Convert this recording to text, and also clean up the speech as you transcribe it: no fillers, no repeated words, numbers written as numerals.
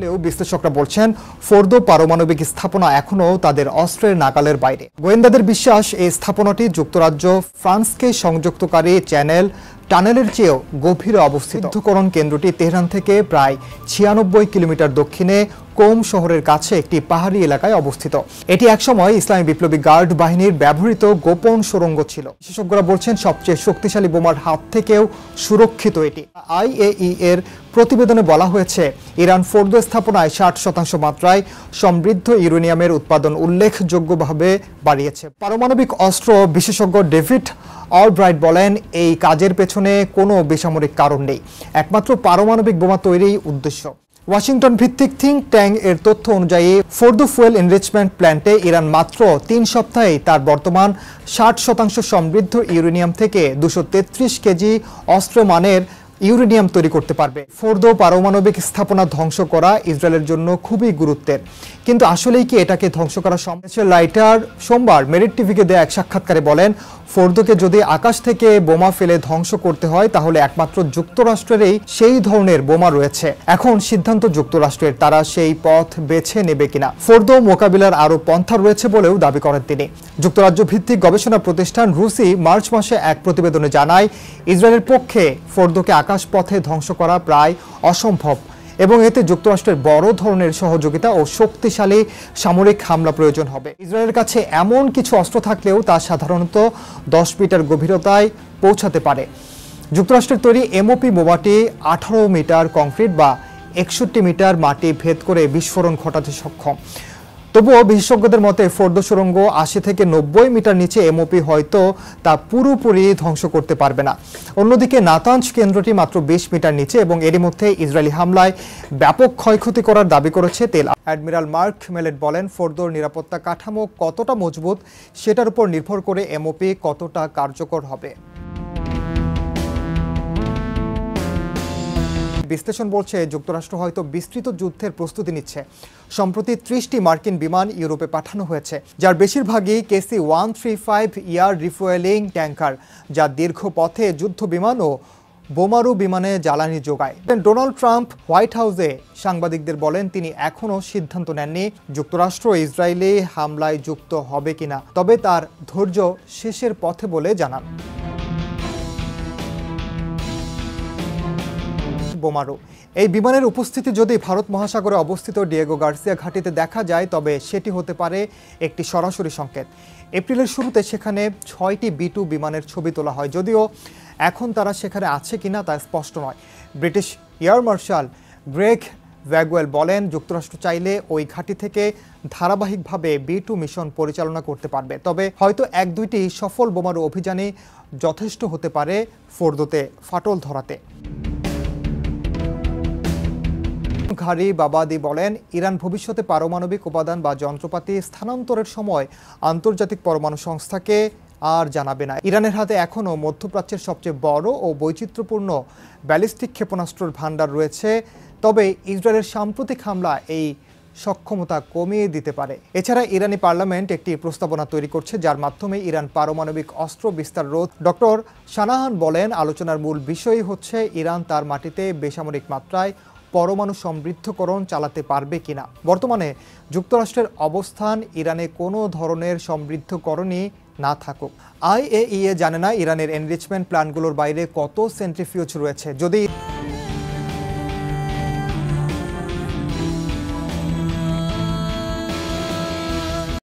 করলেও বিশ্লেষকরা বলছেন ফোর্দো পারমাণবিক স্থাপনা এখনও তাদের অস্ত্রের নাগালের বাইরে। গোয়েন্দাদের বিশ্বাস এই স্থাপনাটি যুক্তরাজ্য ফ্রান্সকে সংযুক্তকারী চ্যানেল টানেলের চেয়েও গভীরে অবস্থিত। যুদ্ধকরণ কেন্দ্রটি তেহরান থেকে প্রায় 96 কিলোমিটার দক্ষিণে কোম শহরের কাছে একটি পাহাড়ি এলাকায় অবস্থিত। এটি একসময় ইসলামী বিপ্লবী গার্ড বাহিনীর ব্যবহৃত গোপন সুড়ঙ্গ ছিল। বিশেষজ্ঞরা বলছেন সবচেয়ে শক্তিশালী বোমার হাত থেকেও সুরক্ষিত এটি। IAEA এর প্রতিবেদনে বলা হয়েছে ইরান ফোর্দো স্থাপনায় 60% মাত্রায় সমৃদ্ধ ইউরেনিয়ামের উৎপাদন উল্লেখযোগ্যভাবে বাড়িয়েছে। পারমাণবিক অস্ত্র বিশেষজ্ঞ ডেভিড অলব্রাইট বলেন এই কাজের পেছনে কোনো বেসামরিক কারণ নেই, একমাত্র পারমাণবিক বোমা তৈরিই উদ্দেশ্য। ওয়াশিংটন ভিত্তিক থিঙ্ক ট্যাঙ্ক এর তথ্য অনুযায়ী ফোর্দো ফুয়েল এনরিচমেন্ট প্ল্যান্টে ইরান মাত্র 3 সপ্তাহেই তার বর্তমান 60% সমৃদ্ধ ইউরেনিয়াম থেকে 233 কেজি অস্ত্রমানের ইউরেনিয়াম তৈরি করতে পারবে। ফোর্দো পারমাণবিক স্থাপনা ধ্বংস করা ইসরায়েলের জন্য খুবই গুরুত্বের, কিন্তু আসলেই কি এটাকে ধ্বংস করা সম্ভব? লাইটার সোমবার মেরিট টিভিকে দেয়া এক সাক্ষাৎকারে বলেন ফোর্দোকে যদি আকাশ থেকে বোমা ফেলে ধ্বংস করতে হয় তাহলে একমাত্র যুক্তরাষ্ট্রেরই সেই ধরনের বোমা রয়েছে। এখন সিদ্ধান্ত যুক্তরাষ্ট্রের, তারা সেই পথ বেছে নেবে কিনা। ফোর্দো মোকাবিলার আরও পন্থা রয়েছে বলেও দাবি করেন তিনি। যুক্তরাজ্য ভিত্তিক গবেষণা প্রতিষ্ঠান রুসি মার্চ মাসে এক প্রতিবেদনে জানায় ইসরায়েলের পক্ষে ফোর্দোকে আকাশ পথে ধ্বংস করা প্রায় অসম্ভব এবং এতে যুক্তরাষ্ট্রের বড় ধরনের সহযোগিতা ও শক্তিশালী সামরিক হামলা প্রয়োজন হবে। ইসরায়েলের কাছে এমন কিছু অস্ত্র থাকলেও তা সাধারণত 10 মিটার গভীরতায় পৌঁছাতে পারে। যুক্তরাষ্ট্রের তৈরি এমওপি বোমাটি 18 মিটার কংক্রিট বা 61 মিটার মাটি ভেদ করে বিস্ফোরণ ঘটাতে সক্ষম। তবুও বিশেষজ্ঞদের মতে ফোর্দো সুড়ঙ্গ 80 থেকে 90 মিটার নিচে এমওপি হয়তো তা পুরোপুরি ধ্বংস করতে পারবে না। অন্যদিকে নাতাঞ্জ কেন্দ্রটি মাত্র 20 মিটার নিচে এবং এরই মধ্যে ইসরায়েলি হামলায় ব্যাপক ক্ষয়ক্ষতি করার দাবি করেছে তেল। অ্যাডমিরাল মার্ক মেলেট বলেন ফোর্দোর নিরাপত্তা কাঠামো কতটা মজবুত সেটার উপর নির্ভর করে এমওপি কতটা কার্যকর হবে। বিশ্লেষণ বলছে যুক্তরাষ্ট্র হয়তো বিস্তৃত যুদ্ধের প্রস্তুতি নিচ্ছে। সম্প্রতি 30টি মার্কিন বিমান ইউরোপে পাঠানো হয়েছে, যার বেশিরভাগই KC-135 এয়ার রিফুয়েলিং ট্যাঙ্কার, যা দীর্ঘ পথে যুদ্ধ বিমান ও বোমারু বিমানে জ্বালানি যোগায়। ডোনাল্ড ট্রাম্প হোয়াইট হাউসে সাংবাদিকদের বলেন তিনি এখনও সিদ্ধান্ত নেননি যুক্তরাষ্ট্র ইসরায়েলি হামলায় যুক্ত হবে কিনা, তবে তার ধৈর্য শেষের পথে বলে জানান। বোমারু এই বিমানের উপস্থিতি যদি ভারত মহাসাগরে অবস্থিত ডিয়েগো গার্সিয়া ঘাঁটিতে দেখা যায় তবে সেটি হতে পারে একটি সরাসরি সংকেত। এপ্রিলের শুরুতে সেখানে 6টি B-2 বিমানের ছবি তোলা হয়, যদিও এখন তারা সেখানে আছে কিনা তা স্পষ্ট নয়। ব্রিটিশ এয়ার মার্শাল গ্রেগ ভ্যাগুয়েল বলেন যুক্তরাষ্ট্র চাইলে ওই ঘাঁটি থেকে ধারাবাহিকভাবে B-2 মিশন পরিচালনা করতে পারবে, তবে হয়তো 1-2টি সফল বোমারু অভিযানে যথেষ্ট হতে পারে ফোর্দোতে ফাটল ধরাতে। ঘারি বাবাদি বলেন ইরান ভবিষ্যতে পারমাণবিক উপাদান বা যন্ত্রপাতি স্থানান্তরের সময় আন্তর্জাতিক পরমাণু সংস্থাকে আর জানাবে না। ইরানের হাতে এখনও মধ্যপ্রাচ্যের সবচেয়ে বড় ও বৈচিত্র্যপূর্ণ ব্যালিস্টিক ক্ষেপণাস্ত্রের ভান্ডার রয়েছে, তবে ইসরায়েলের সাম্প্রতিক হামলা এই সক্ষমতা কমিয়ে দিতে পারে। এছাড়া ইরানি পার্লামেন্ট একটি প্রস্তাবনা তৈরি করছে যার মাধ্যমে ইরান পারমাণবিক অস্ত্র বিস্তার রোধ। ডক্টর শানাহান বলেন আলোচনার মূল বিষয়ই হচ্ছে ইরান তার মাটিতে বেসামরিক মাত্রায় পরমাণু সমৃদ্ধকরণ চালাতে পারবে কিনা। বর্তমানে যুক্তরাষ্ট্রের অবস্থান ইরানে কোনো ধরনের সমৃদ্ধকরণই না থাকুক। IAEA জানে না ইরানের এনরিচমেন্ট প্ল্যানগুলোর বাইরে কত সেন্ট্রিফিউজ রয়েছে। যদি